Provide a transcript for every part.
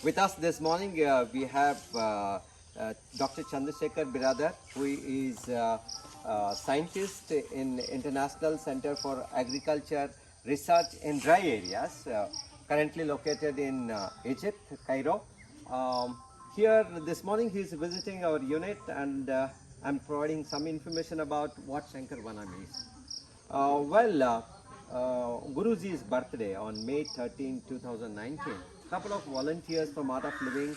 With us this morning, we have Dr. Chandrasekhar Biradar, who is scientist in International Center for Agriculture Research in Dry Areas, currently located in Egypt, Cairo. Here this morning he is visiting our unit, and I'm providing some information about what Shankara Vanam is. Guruji's birthday on May 13, 2019, a couple of volunteers from Art of Living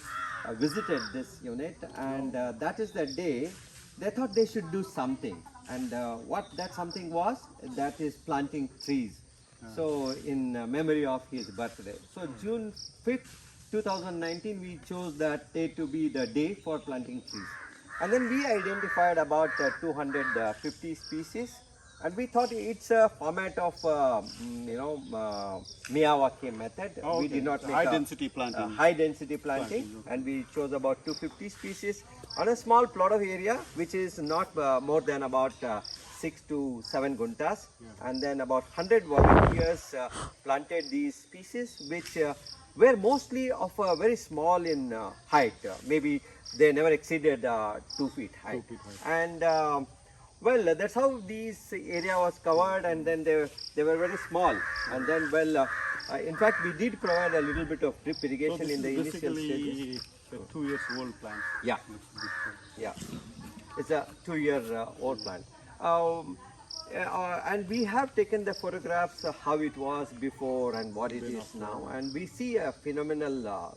visited this unit, and that is the day they thought they should do something. And what that something was, that is planting trees. So in memory of his birthday. So June 5th, 2019, we chose that day to be the day for planting trees. And then we identified about 250 species, and we thought it's a format of Miyawaki method. Oh, we okay. did not make high density planting. high density planting, okay. And we chose about 250 species on a small plot of area, which is not more than about 6 to 7 guntas, and then about 100 volunteers planted these species, which were mostly of very small in height. Maybe they never exceeded 2 feet height. 2 feet height. And well, that's how this area was covered, and then they were very small. And then, in fact, we did provide a little bit of drip irrigation So in the initial basically stages. a 2 years old plant. Yeah. Yeah, it's a 2-year old plant. And we have taken the photographs of how it was before and what it is now, and we see a phenomenal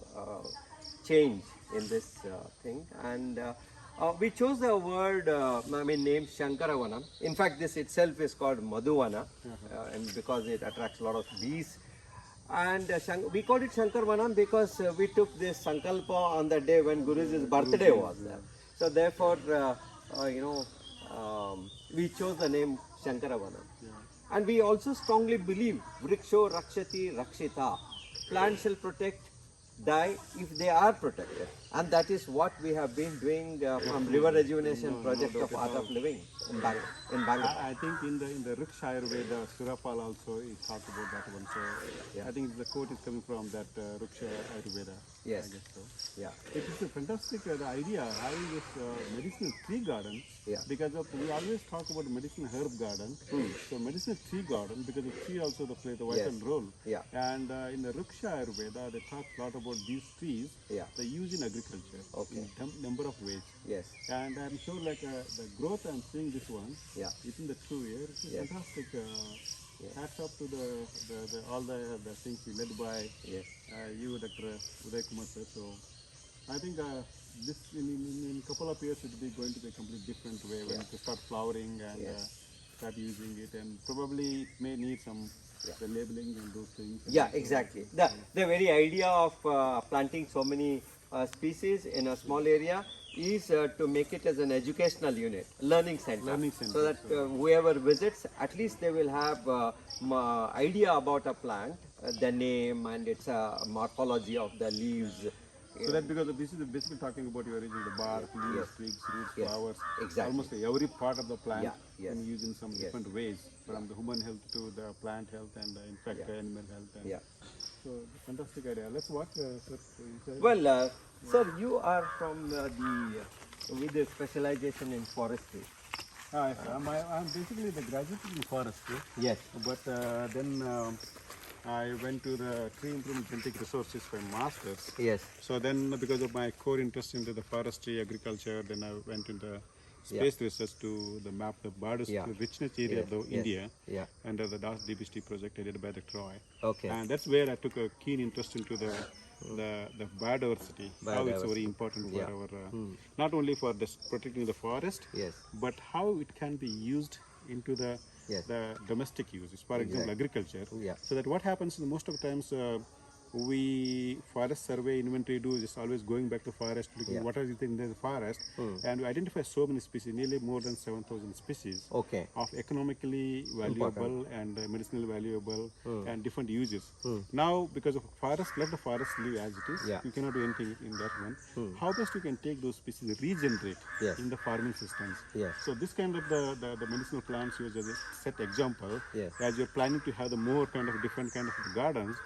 change in this thing. And we chose the word, name Shankara Vanam. In fact, this itself is called Madhuvana, and because it attracts a lot of bees. And we called it Shankara Vanam because we took this Sankalpa on the day when Guruji's birthday was there. So therefore, we chose the name Shankara Vanam. And we also strongly believe Vriksho Rakshati Rakshita. Plants shall protect, die if they are protected. And that is what we have been doing from River Rejuvenation Project of Art of Living in Bangalore. I think in the Riksha Ayurveda, Surapal also he talked about that one. So I think the quote is coming from that Riksha Ayurveda. Yes. I guess so. Yeah. It is a fantastic the idea having this medicinal tree garden. Yeah. Because we always talk about medicinal herb garden. So medicinal tree garden, because the tree also play the vital role. Yeah. And in the Riksha Ayurveda, they talk a lot about these trees. Yeah. They use in agriculture in number of ways. Yes. And I'm sure the growth I'm seeing this one within the 2 years is fantastic. Hats up to all the things you led by you, Dr. Udaykumar sir. So I think this in a couple of years it will be going to be a completely different way when it start flowering and start using it, and probably it may need some the labeling and those things. Yeah, exactly. The very idea of planting so many species in a small area is to make it as an educational unit, learning center. So that whoever visits, at least they will have idea about a plant, the name and its morphology of the leaves. So that because this is basically talking about your origin, the bark, leaves, twigs, roots, flowers, almost every part of the plant can use in some different ways, from the human health to the plant health and in fact animal health. And so fantastic idea. Let's watch. Well, sir, you are from with a specialization in forestry. I'm basically the graduate in forestry. Yes. But then I went to the tree improvement genetic resources for masters. Yes. So then, because of my core interest into the forestry, agriculture, then I went into space research to the map the biodiversity richness area of India under the DAS DBST project headed by Dr. Roy. Okay. And that's where I took a keen interest into the biodiversity, how it's very important for our, not only for protecting the forest, but how it can be used into the domestic uses, for example, agriculture. So that what happens is most of the times we forest survey inventory do is always going back to forest, looking what are the things in the forest, and we identify so many species, nearly more than 7,000 species of economically valuable and medicinal valuable and different uses. Now, because of forest, let the forest live as it is. You cannot do anything in that one. How best you can take those species regenerate in the farming systems. So this kind of the medicinal plants use as a set example. As you're planning to have the more kind of different kind of gardens,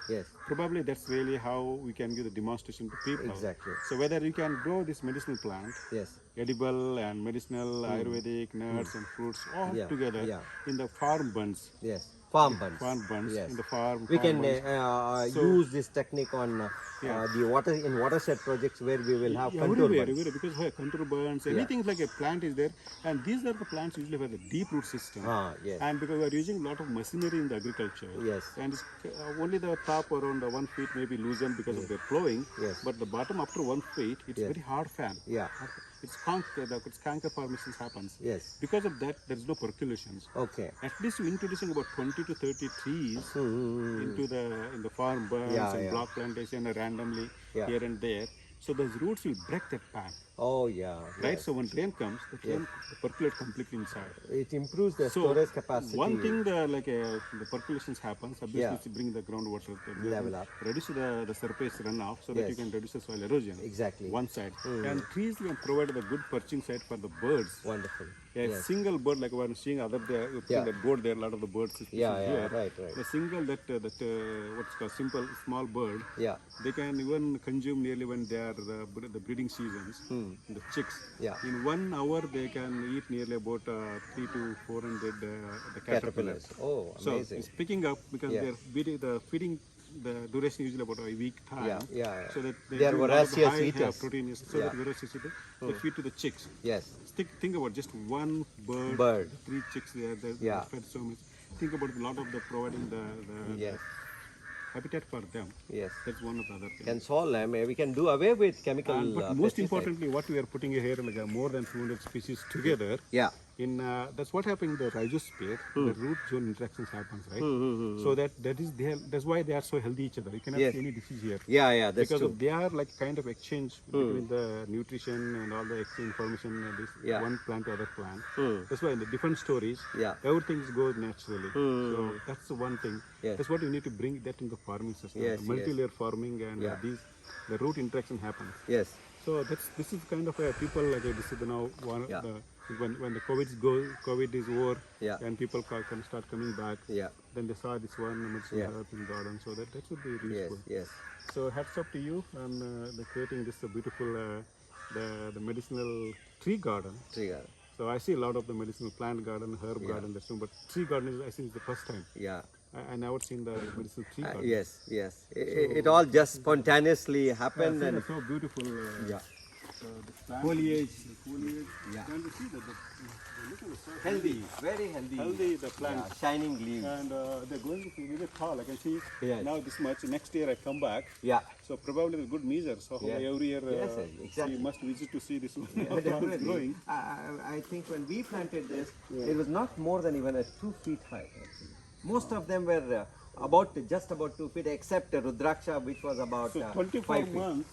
probably that's that's really how we can give the demonstration to people. Exactly. So whether you can grow this medicinal plant, Yes. edible and medicinal, Ayurvedic, nuts and fruits all Yeah, together yeah. in the farm bunds. Yes. Farm buns. Farm bunds Yes. in the farm. We farm can bunds. use this technique on the watershed projects where we will have contour Everywhere, buns. because contour burns, anything like a plant is there, and these are the plants usually have a deep root system. Yes. And because we are using a lot of machinery in the agriculture, Yes. and it's, only the top around 1 feet may be loosened because of their flowing, Yes. but the bottom up to 1 feet, it's very hard fan. Yeah. It's canker formations happens. Yes. Because of that, there is no percolations. Okay. At least you're introducing about 20 to 30 trees into the farm burns and block plantation randomly here and there. So those roots will break that pan. Oh yeah. Right? Yes. So when rain comes, the rain percolates completely inside. It improves the So storage capacity. one thing the percolations happens, obviously to bring the groundwater Level up. reduce the surface runoff so that you Yes. can reduce the soil erosion. Exactly. One side. And trees can provide the good perching site for the birds. Wonderful. A single bird, like when seeing other there, you see that board there, a lot of the birds. Here. Right. A single what's called small bird. Yeah. They can even consume nearly when they are the breeding seasons. The chicks. Yeah. In 1 hour, they can eat nearly about 3 to 400 the caterpillars. Oh, So amazing. it's picking up because they're feeding. The duration is usually about a week time. Yeah. So that They are do a lot of voracious high eaters. protein. So that voracious eaters, they feed to the chicks. Yes. Think about just one Bird. 3 chicks there. They're fed so much. Think about a lot of the providing the Yes. habitat for them. Yes. That's one of the other things. Can solve. we can do away with chemical. But most pesticides. importantly, what we are putting here, like more than 200 species together. Yeah. That's what happened in the rhizosphere. The root zone interactions happens, right? So that's why they are so healthy each other. You cannot see any disease here. Yeah. That's Because true. they are like kind of exchange between the nutrition and all the exchange information one plant to other plant. That's why in the different stories, everything goes naturally. So that's the one thing. Yes. That's what you need to bring that in the farming system. Yes, Multi-layer farming and the root interaction happens. Yes. So this is kind of a people like this is now when the COVID is over and people can start coming back. Yeah. Then they saw this one medicinal herb in garden, so that should be useful. Yes. So hats up to you and the creating this beautiful the medicinal tree garden. Trigger. So I see a lot of the medicinal plant garden, herb garden, that's but tree garden is I think is the first time. Yeah. I never seen the medicinal tree garden. Yes. It all just spontaneously happened and So beautiful. So the plant, foliage. Yeah. And you see that the look at the soil. Healthy, very healthy. Healthy the plant. Shining leaves. And they're going to be really tall. I can see Yes. now this much. Next year I come back. Yeah. So probably a good measure. So every year exactly. you must visit to see this one. Definitely. growing. I think when we planted this, it was not more than even 2 feet high. Actually. Most of them were just about 2 feet, except Rudraksha, which was about So 24 5 feet. months,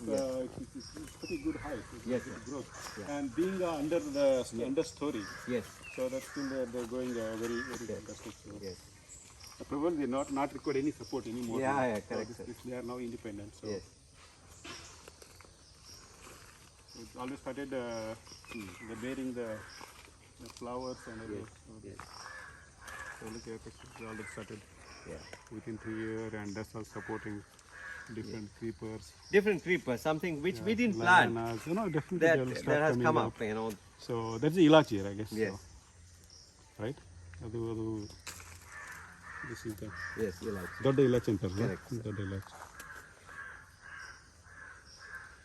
it's pretty good height. Yes, It's growth. And being under the understory, Yes. so that's still they're going very fantastic. So Yes. probably not require any support anymore. Yeah, So correct. they are now independent. So Yes. it's always started the bearing the flowers and everything. Yes. So look at it already started Yeah. within 3 years, and that's all supporting different creepers. Different creepers, something which we didn't plan. Lianas, definitely That they'll start has coming come up. up. So that's the ilachi, I guess. Yes. So, right? This is the Yes, you like. ದೊಡ್ಡ ಇಲಾಚಿ ಅಂತಾರಲ್ಲ? Correct, sir. ದೊಡ್ಡ ಇಲಾಚಿ.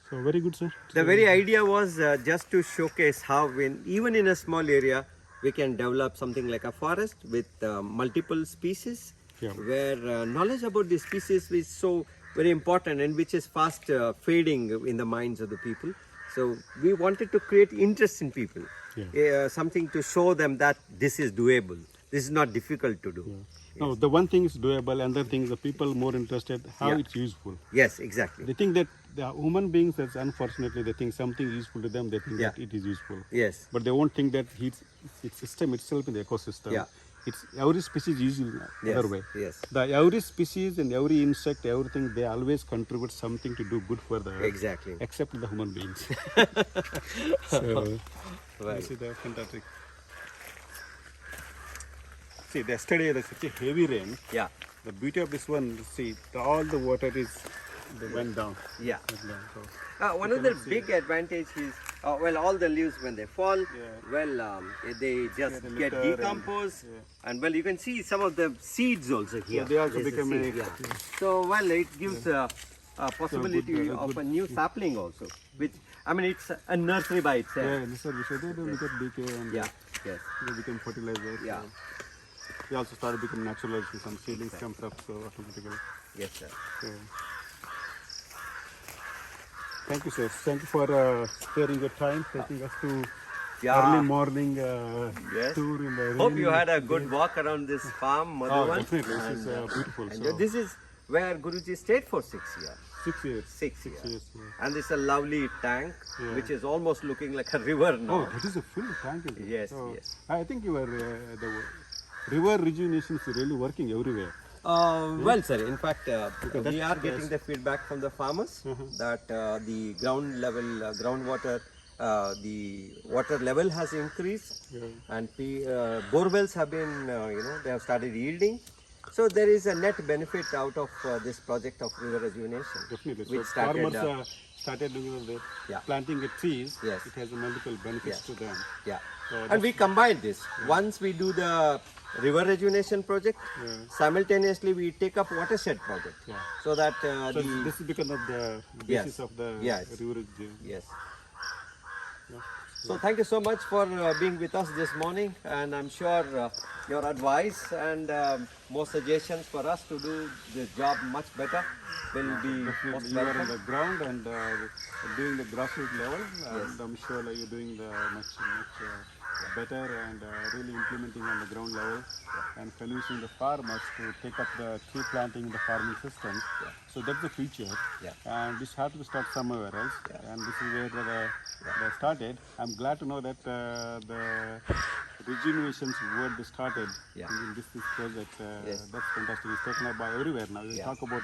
So very good, sir. The very idea was just to showcase how even in a small area, we can develop something like a forest with multiple species, where knowledge about the species is so very important and which is fast fading in the minds of the people. So we wanted to create interest in people, something to show them that this is doable. This is not difficult to do. No, the one thing is doable, and the thing is the people more interested how it's useful. Yes, exactly. They think that the human beings, that's unfortunately, they think something useful to them, they think that it is useful. Yes. But they won't think that it's system itself in the ecosystem. It's every species using other way. Yes. Every species and every insect, everything, they always contribute something to do good for the earth. Exactly. Except the human beings. So, this is the fantastic. See, yesterday there's such a heavy rain. Yeah. The beauty of this one, see, all the water is they went down. Yeah. Went down. So, One of the big advantage is, well, all the leaves when they fall, well, they just they get litter decomposed, and well, you can see some of the seeds also here. they also There's a become seed, So, well, it gives a possibility of a new sapling also, which, I mean, it's a nursery by itself. yeah, this is they become decay and Yes. they become fertilizers. Yeah. They also started becoming natural as some seedlings comes up so automatically. Yes, sir. So, thank you, sir. Thank you for sparing your time, taking us to early morning tour in the Hope you had a good walk around this farm, Madhuvan. Definitely. This is beautiful. And So, this is where Guruji stayed for 6 years. 6 years. 6 years. Yes, And it's a lovely tank, which is almost looking like a river now. Oh, that is a full tank. Is it? Yes, So, yes. I think your the river rejuvenation is really working everywhere. Well, sir, in fact, we are getting the feedback from the farmers that the ground level, groundwater, the water level has increased, and bore wells have been, they have started yielding. So there is a net benefit out of this project of river rejuvenation. Definitely. Which So started, farmers started doing the planting the trees. Yes. It has multiple benefits to them. Yeah. So And we combine this. Once we do the river rejuvenation project, simultaneously we take up watershed project. So that So this is because of the basis of the river. Yes. So thank you so much for being with us this morning, and I'm sure your advice and more suggestions for us to do this job much better will be most You are on welcome. the ground and doing the grassroots level, and I'm sure you're doing the much better and really implementing on the ground level and convincing the farmers to take up the tree planting in the farming system. So that's the future, and this has to start somewhere else, and this is where they started. I'm glad to know that the rejuvenation's word started in this project. That's fantastic. It's taken up by everywhere now. We talk about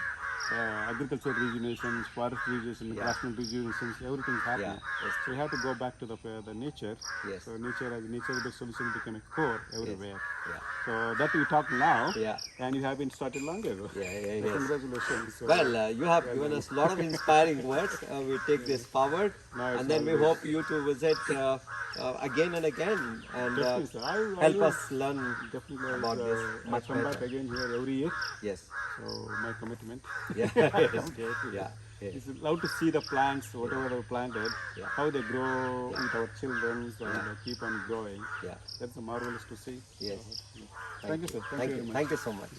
agriculture rejuvenation, forest rejuvenation, grassland rejuvenation, everything is happening. So we have to go back to the nature. So nature is the solution become a core everywhere. So that we talk now, and you have been started long ago. So congratulations. So, Well, you have given us a lot of inspiring words. We take this forward, and then we hope you to visit again and again and help us learn about this much come back better. again here every year. Yes. So my commitment. Yes. It's love to see the plants, whatever they planted, how they grow with our children and keep on growing. That's marvelous to see. Yes. So, thank you, sir. Thank you so much.